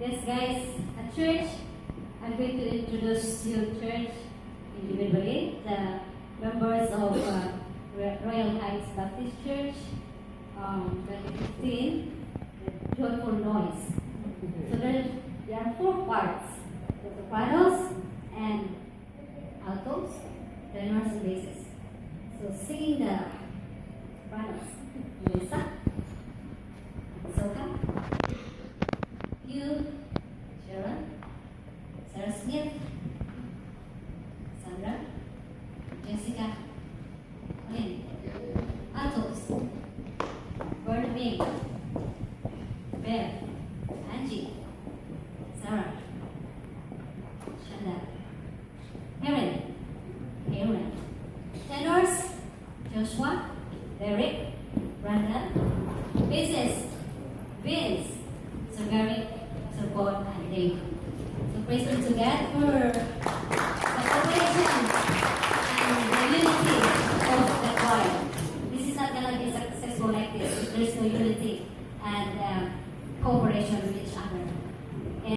Yes, guys, at church, I'm going to introduce you church individually, the members of Royal Heights Baptist Church, 2015, the Joyful Noise. So there are four parts: the sopranos and altos, tenors and basses. So singing the sopranos, Melissa, Soka, Hugh, Sharon, Sarah Smith, Sandra, Jessica, Lynn, altos, Bernadine, Bev, Angie, Sarah, Shanda, Helen, Aaron, tenors, Joshua, Derek, Brandon, basses, Vince, Sir Gary, Sir Paul, and Dave. So praise be to God for